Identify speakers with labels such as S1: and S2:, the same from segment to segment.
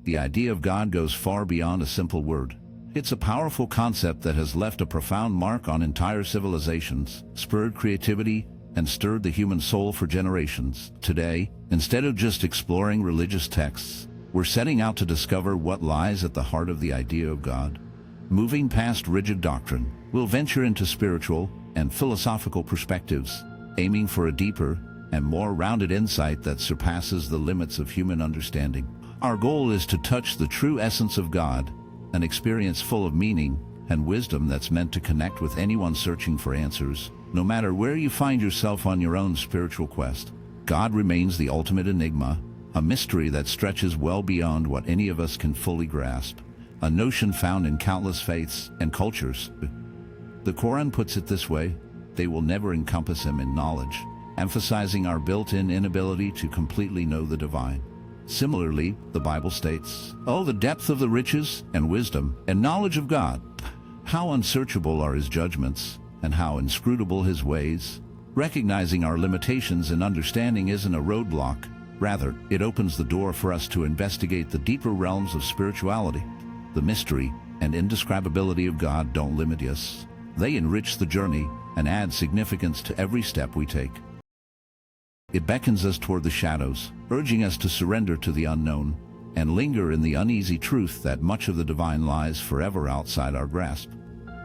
S1: The idea of God goes far beyond a simple word. It's a powerful concept that has left a profound mark on entire civilizations, spurred creativity, and stirred the human soul for generations. Today, instead of just exploring religious texts, we're setting out to discover what lies at the heart of the idea of God. Moving past rigid doctrine, we'll venture into spiritual and philosophical perspectives, aiming for a deeper and more rounded insight that surpasses the limits of human understanding. Our goal is to touch the true essence of God, an experience full of meaning and wisdom that's meant to connect with anyone searching for answers. No matter where you find yourself on your own spiritual quest, God remains the ultimate enigma, a mystery that stretches well beyond what any of us can fully grasp, a notion found in countless faiths and cultures. The Quran puts it this way: they will never encompass him in knowledge, emphasizing our built-in inability to completely know the divine. Similarly, the Bible states, "Oh, the depth of the riches and wisdom and knowledge of God! How unsearchable are his judgments, and how inscrutable his ways." Recognizing our limitations in understanding isn't a roadblock. Rather, it opens the door for us to investigate the deeper realms of spirituality. The mystery and indescribability of God don't limit us. They enrich the journey and add significance to every step we take. It beckons us toward the shadows, urging us to surrender to the unknown and linger in the uneasy truth that much of the divine lies forever outside our grasp.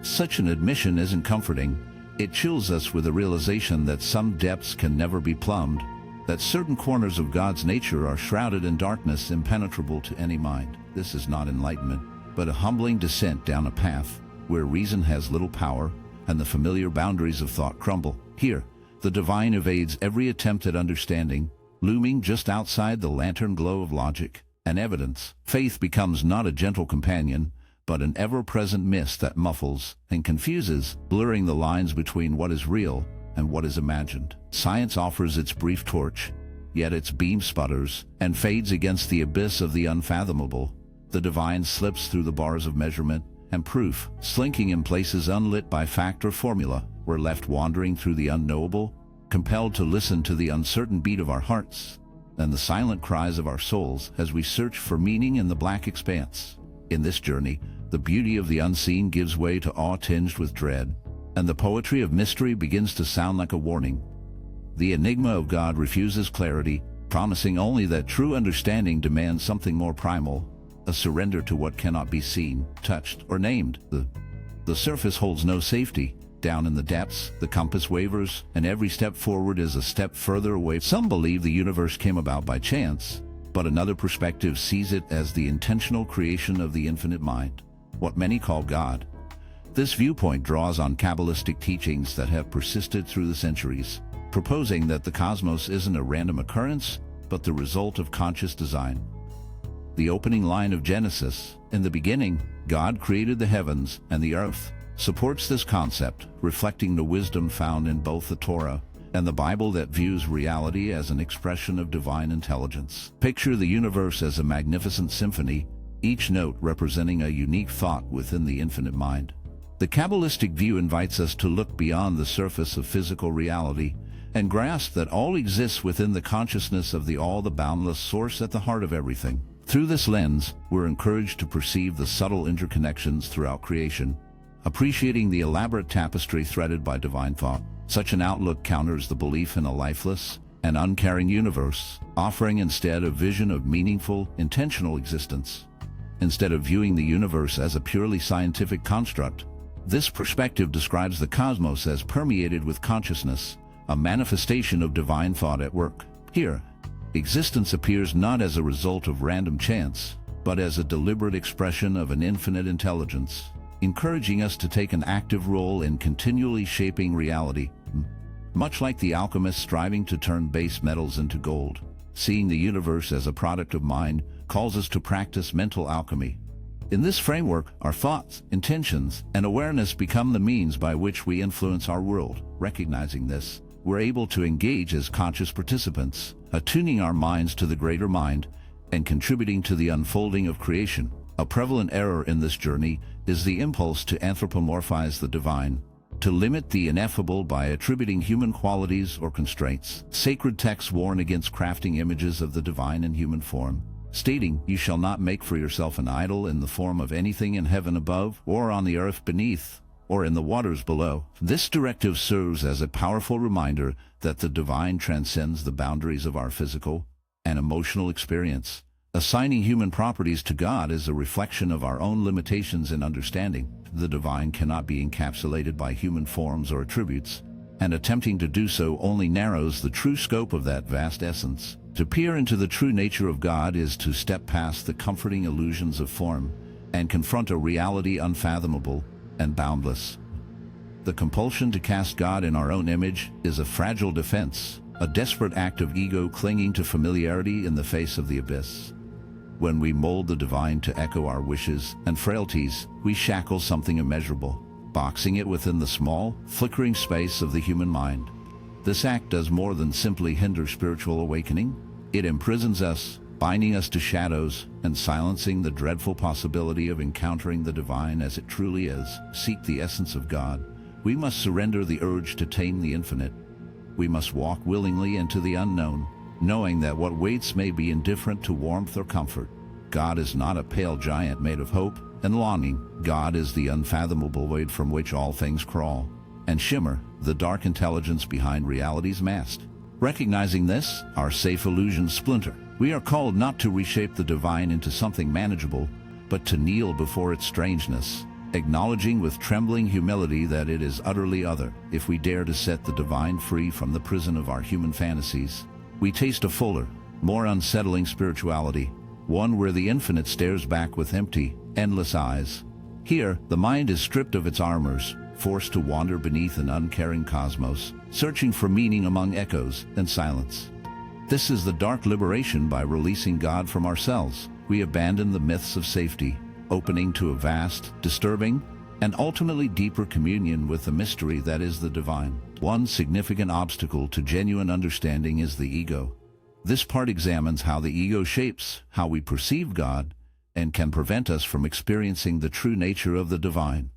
S1: Such an admission isn't comforting. It chills us with the realization that some depths can never be plumbed, that certain corners of God's nature are shrouded in darkness impenetrable to any mind. This is not enlightenment, but a humbling descent down a path where reason has little power and the familiar boundaries of thought crumble. Here, the divine evades every attempt at understanding, looming just outside the lantern glow of logic and evidence. Faith becomes not a gentle companion, but an ever-present mist that muffles and confuses, blurring the lines between what is real and what is imagined. Science offers its brief torch, yet its beam sputters and fades against the abyss of the unfathomable. The divine slips through the bars of measurement and proof, slinking in places unlit by fact or formula. We're left wandering through the unknowable, compelled to listen to the uncertain beat of our hearts and the silent cries of our souls as we search for meaning in the black expanse. In this journey, the beauty of the unseen gives way to awe tinged with dread, and the poetry of mystery begins to sound like a warning. The enigma of God refuses clarity, promising only that true understanding demands something more primal, a surrender to what cannot be seen, touched, or named. The surface holds no safety. Down in the depths, the compass wavers, and every step forward is a step further away. Some believe the universe came about by chance, but another perspective sees it as the intentional creation of the infinite mind, what many call God. This viewpoint draws on Kabbalistic teachings that have persisted through the centuries, proposing that the cosmos isn't a random occurrence, but the result of conscious design. The opening line of Genesis, "In the beginning, God created the heavens and the earth," supports this concept, reflecting the wisdom found in both the Torah and the Bible that views reality as an expression of divine intelligence. Picture the universe as a magnificent symphony, each note representing a unique thought within the infinite mind. The Kabbalistic view invites us to look beyond the surface of physical reality and grasp that all exists within the consciousness of the boundless source at the heart of everything. Through this lens, we're encouraged to perceive the subtle interconnections throughout creation, appreciating the elaborate tapestry threaded by divine thought. Such an outlook counters the belief in a lifeless and uncaring universe, offering instead a vision of meaningful, intentional existence. Instead of viewing the universe as a purely scientific construct, this perspective describes the cosmos as permeated with consciousness, a manifestation of divine thought at work. Here, existence appears not as a result of random chance, but as a deliberate expression of an infinite intelligence, encouraging us to take an active role in continually shaping reality. Much like the alchemist striving to turn base metals into gold, seeing the universe as a product of mind calls us to practice mental alchemy. In this framework, our thoughts, intentions, and awareness become the means by which we influence our world. Recognizing this, we're able to engage as conscious participants, attuning our minds to the greater mind and contributing to the unfolding of creation. A prevalent error in this journey is the impulse to anthropomorphize the divine, to limit the ineffable by attributing human qualities or constraints. Sacred texts warn against crafting images of the divine in human form, stating, "You shall not make for yourself an idol in the form of anything in heaven above, or on the earth beneath, or in the waters below." This directive serves as a powerful reminder that the divine transcends the boundaries of our physical and emotional experience. Assigning human properties to God is a reflection of our own limitations in understanding. The divine cannot be encapsulated by human forms or attributes, and attempting to do so only narrows the true scope of that vast essence. To peer into the true nature of God is to step past the comforting illusions of form and confront a reality unfathomable and boundless. The compulsion to cast God in our own image is a fragile defense, a desperate act of ego clinging to familiarity in the face of the abyss. When we mold the divine to echo our wishes and frailties, we shackle something immeasurable, boxing it within the small, flickering space of the human mind. This act does more than simply hinder spiritual awakening. It imprisons us, binding us to shadows and silencing the dreadful possibility of encountering the divine as it truly is. Seek the essence of God. We must surrender the urge to tame the infinite. We must walk willingly into the unknown, knowing that what waits may be indifferent to warmth or comfort. God is not a pale giant made of hope and longing. God is the unfathomable void from which all things crawl and shimmer, the dark intelligence behind reality's mask. Recognizing this, our safe illusions splinter. We are called not to reshape the divine into something manageable, but to kneel before its strangeness, acknowledging with trembling humility that it is utterly other. If we dare to set the divine free from the prison of our human fantasies, we taste a fuller, more unsettling spirituality, one where the infinite stares back with empty, endless eyes. Here, the mind is stripped of its armors, forced to wander beneath an uncaring cosmos, searching for meaning among echoes and silence. This is the dark liberation. By releasing God from ourselves, we abandon the myths of safety, opening to a vast, disturbing, and ultimately deeper communion with the mystery that is the divine. One significant obstacle to genuine understanding is the ego. This part examines how the ego shapes how we perceive God and can prevent us from experiencing the true nature of the divine.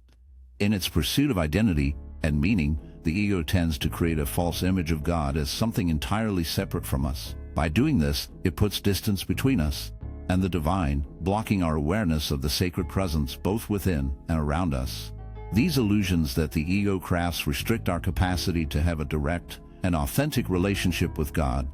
S1: In its pursuit of identity and meaning, the ego tends to create a false image of God as something entirely separate from us. By doing this, it puts distance between us and the divine, blocking our awareness of the sacred presence both within and around us. These illusions that the ego crafts restrict our capacity to have a direct and authentic relationship with God.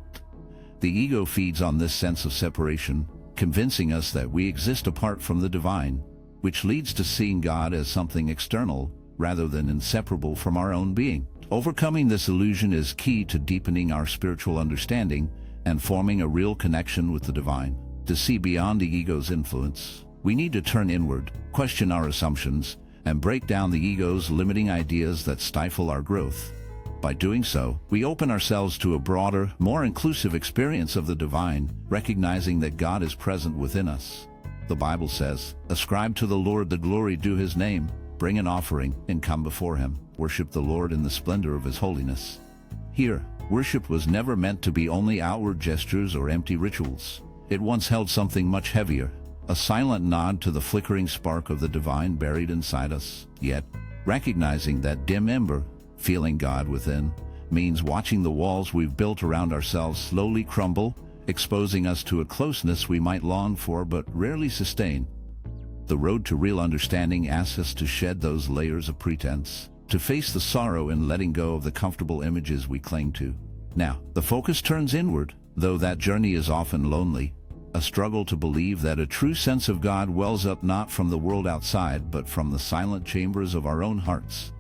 S1: The ego feeds on this sense of separation, convincing us that we exist apart from the divine, which leads to seeing God as something external rather than inseparable from our own being. Overcoming this illusion is key to deepening our spiritual understanding and forming a real connection with the divine. To see beyond the ego's influence, we need to turn inward, question our assumptions, and break down the ego's limiting ideas that stifle our growth. By doing so, we open ourselves to a broader, more inclusive experience of the divine, recognizing that God is present within us. The Bible says, "Ascribe to the Lord the glory due his name, bring an offering, and come before him. Worship the Lord in the splendor of his holiness." Here, worship was never meant to be only outward gestures or empty rituals. It once held something much heavier, a silent nod to the flickering spark of the divine buried inside us. Yet, recognizing that dim ember, feeling God within, means watching the walls we've built around ourselves slowly crumble, exposing us to a closeness we might long for but rarely sustain. The road to real understanding asks us to shed those layers of pretense, to face the sorrow in letting go of the comfortable images we cling to. Now, the focus turns inward, though that journey is often lonely, a struggle to believe that a true sense of God wells up not from the world outside but from the silent chambers of our own hearts.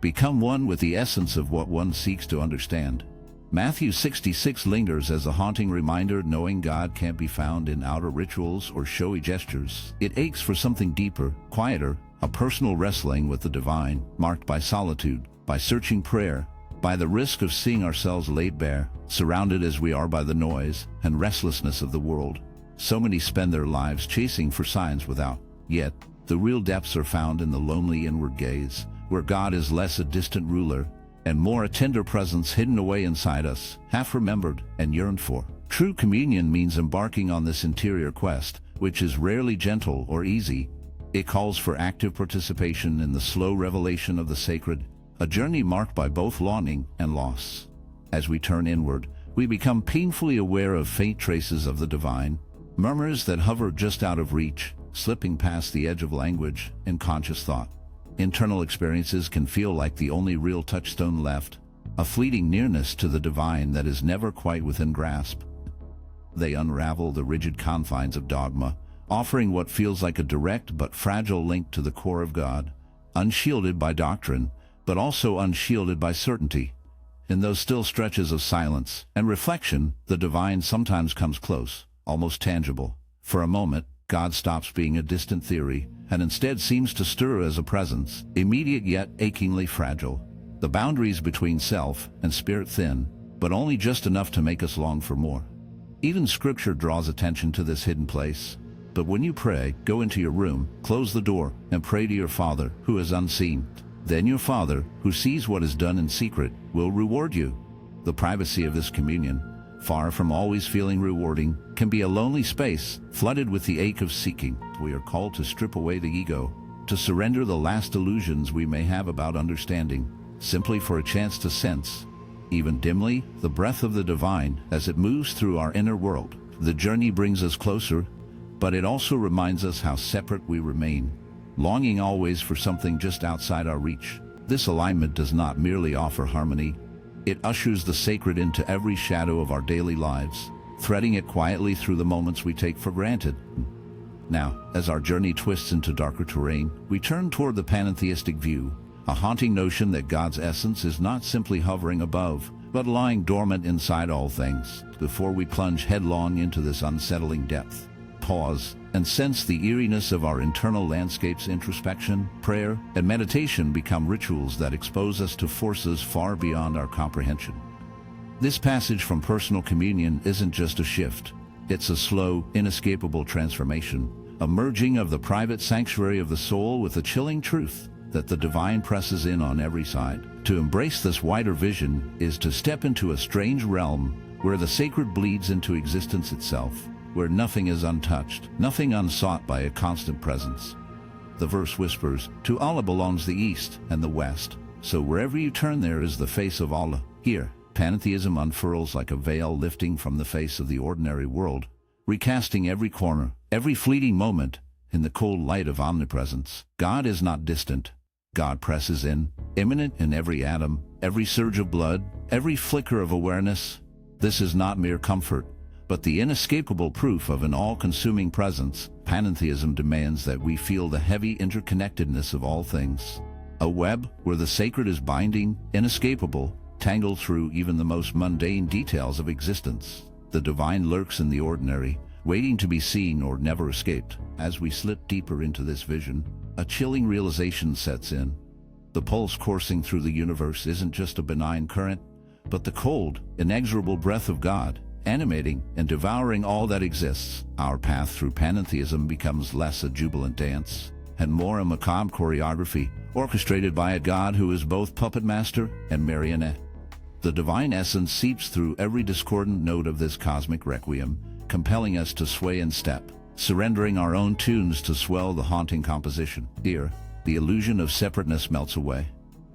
S1: Become one with the essence of what one seeks to understand. Matthew 66 lingers as a haunting reminder, knowing God can't be found in outer rituals or showy gestures. It aches for something deeper, quieter, a personal wrestling with the divine, marked by solitude, by searching prayer, by the risk of seeing ourselves laid bare, surrounded as we are by the noise and restlessness of the world. So many spend their lives chasing for signs without. Yet, the real depths are found in the lonely inward gaze, where God is less a distant ruler and more a tender presence hidden away inside us, half remembered and yearned for. True communion means embarking on this interior quest, which is rarely gentle or easy. It calls for active participation in the slow revelation of the sacred, a journey marked by both longing and loss. As we turn inward, we become painfully aware of faint traces of the divine, Murmurs that hover just out of reach, slipping past the edge of language and conscious thought. Internal experiences can feel like the only real touchstone left, a fleeting nearness to the divine that is never quite within grasp. They unravel the rigid confines of dogma, offering what feels like a direct but fragile link to the core of God, unshielded by doctrine, but also unshielded by certainty. In those still stretches of silence and reflection, the divine sometimes comes close, almost tangible. For a moment, God stops being a distant theory and instead seems to stir as a presence, immediate yet achingly fragile. The boundaries between self and spirit thin, but only just enough to make us long for more. Even Scripture draws attention to this hidden place. But when you pray, go into your room, close the door, and pray to your Father who is unseen. Then your Father, who sees what is done in secret, will reward you. The privacy of this communion, far from always feeling rewarding, can be a lonely space, flooded with the ache of seeking. We are called to strip away the ego, to surrender the last illusions we may have about understanding, simply for a chance to sense, even dimly, the breath of the divine as it moves through our inner world. The journey brings us closer, but it also reminds us how separate we remain, longing always for something just outside our reach. This alignment does not merely offer harmony, it ushers the sacred into every shadow of our daily lives, threading it quietly through the moments we take for granted. Now, as our journey twists into darker terrain, we turn toward the pantheistic view, a haunting notion that God's essence is not simply hovering above, but lying dormant inside all things. Before we plunge headlong into this unsettling depth, pause and sense the eeriness of our internal landscapes. Introspection, prayer, and meditation become rituals that expose us to forces far beyond our comprehension. This passage from personal communion isn't just a shift. It's a slow, inescapable transformation, a merging of the private sanctuary of the soul with the chilling truth that the divine presses in on every side. To embrace this wider vision is to step into a strange realm where the sacred bleeds into existence itself, where nothing is untouched, nothing unsought by a constant presence. The verse whispers, "To Allah belongs the East and the West, so wherever you turn there is the face of Allah." Here, pantheism unfurls like a veil lifting from the face of the ordinary world, recasting every corner, every fleeting moment, in the cold light of omnipresence. God is not distant. God presses in, immanent in every atom, every surge of blood, every flicker of awareness. This is not mere comfort, but the inescapable proof of an all-consuming presence. Pantheism demands that we feel the heavy interconnectedness of all things. A web where the sacred is binding, inescapable, tangled through even the most mundane details of existence. The divine lurks in the ordinary, waiting to be seen or never escaped. As we slip deeper into this vision, a chilling realization sets in. The pulse coursing through the universe isn't just a benign current, but the cold, inexorable breath of God, animating and devouring all that exists. Our path through pantheism becomes less a jubilant dance and more a macabre choreography, orchestrated by a God who is both puppet master and marionette. The divine essence seeps through every discordant note of this cosmic requiem, compelling us to sway in step, surrendering our own tunes to swell the haunting composition. Here, the illusion of separateness melts away,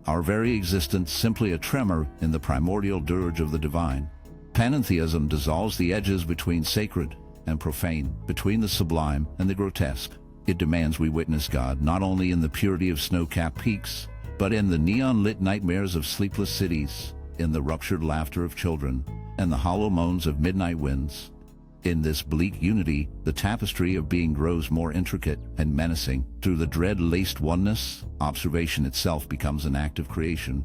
S1: our very existence simply a tremor in the primordial dirge of the divine. Pantheism dissolves the edges between sacred and profane, between the sublime and the grotesque. It demands we witness God not only in the purity of snow-capped peaks, but in the neon-lit nightmares of sleepless cities, in the ruptured laughter of children, and the hollow moans of midnight winds. In this bleak unity, the tapestry of being grows more intricate and menacing. Through the dread-laced oneness, observation itself becomes an act of creation,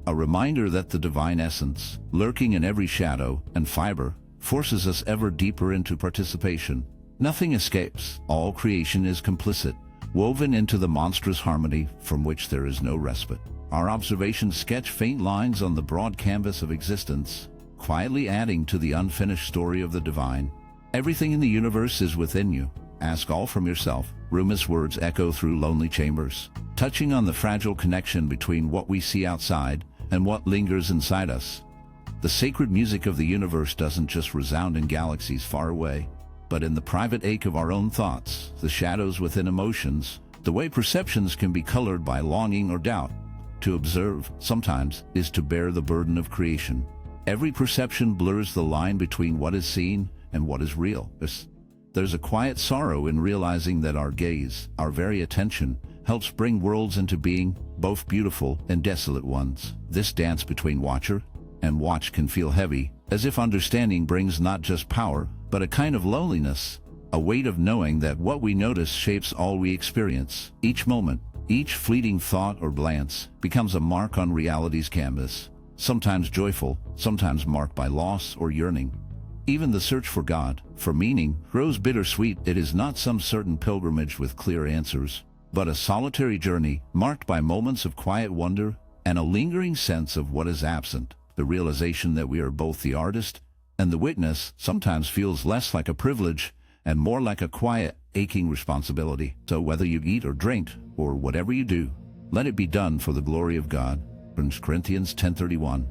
S1: a reminder that the divine essence, lurking in every shadow and fiber, forces us ever deeper into participation. Nothing escapes. All creation is complicit, woven into the monstrous harmony from which there is no respite. Our observations sketch faint lines on the broad canvas of existence, quietly adding to the unfinished story of the divine. Everything in the universe is within you. Ask all from yourself. Rumi's words echo through lonely chambers, touching on the fragile connection between what we see outside and what lingers inside us. The sacred music of the universe doesn't just resound in galaxies far away, but in the private ache of our own thoughts, the shadows within emotions, the way perceptions can be colored by longing or doubt. To observe, sometimes, is to bear the burden of creation. Every perception blurs the line between what is seen and what is real. There's a quiet sorrow in realizing that our gaze, our very attention, helps bring worlds into being, both beautiful and desolate ones. This dance between watcher and watch can feel heavy, as if understanding brings not just power, but a kind of loneliness, a weight of knowing that what we notice shapes all we experience. Each moment, each fleeting thought or glance becomes a mark on reality's canvas, sometimes joyful, sometimes marked by loss or yearning. Even the search for God, for meaning, grows bittersweet. It is not some certain pilgrimage with clear answers, but a solitary journey marked by moments of quiet wonder and a lingering sense of what is absent. The realization that we are both the artist and the witness sometimes feels less like a privilege and more like a quiet, aching responsibility. So whether you eat or drink, or whatever you do, let it be done for the glory of God. 1 Corinthians 10:31.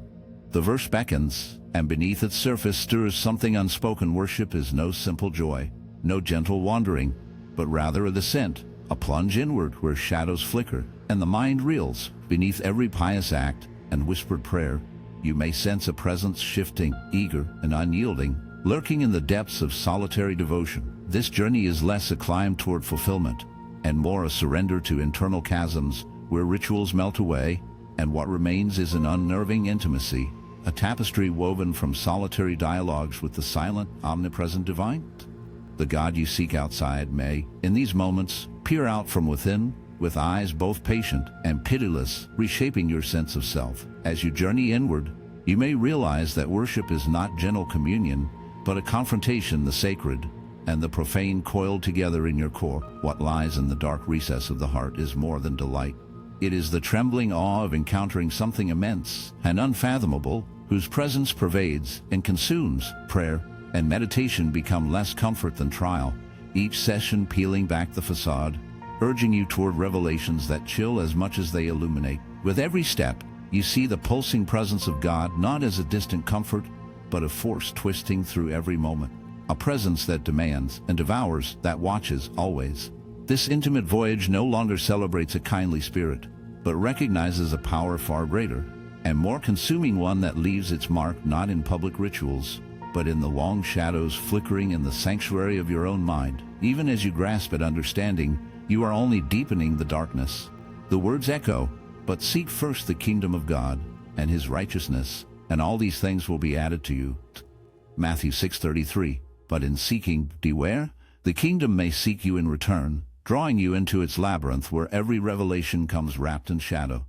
S1: The verse beckons, and beneath its surface stirs something unspoken. Worship is no simple joy, no gentle wandering, but rather a descent, a plunge inward where shadows flicker and the mind reels. Beneath every pious act and whispered prayer, you may sense a presence shifting, eager and unyielding, lurking in the depths of solitary devotion. This journey is less a climb toward fulfillment and more a surrender to internal chasms where rituals melt away and what remains is an unnerving intimacy, a tapestry woven from solitary dialogues with the silent, omnipresent divine. The God you seek outside may, in these moments, peer out from within, with eyes both patient and pitiless, reshaping your sense of self. As you journey inward, you may realize that worship is not gentle communion, but a confrontation, the sacred and the profane coiled together in your core. What lies in the dark recess of the heart is more than delight. It is the trembling awe of encountering something immense and unfathomable, whose presence pervades and consumes. Prayer and meditation become less comfort than trial, each session peeling back the facade, urging you toward revelations that chill as much as they illuminate. With every step, you see the pulsing presence of God not as a distant comfort, but a force twisting through every moment, a presence that demands and devours, that watches always. This intimate voyage no longer celebrates a kindly spirit, but recognizes a power far greater and more consuming, one that leaves its mark not in public rituals, but in the long shadows flickering in the sanctuary of your own mind. Even as you grasp at understanding, you are only deepening the darkness. The words echo, "But seek first the kingdom of God and his righteousness, and all these things will be added to you." Matthew 6:33. But in seeking, beware, the kingdom may seek you in return, drawing you into its labyrinth where every revelation comes wrapped in shadow.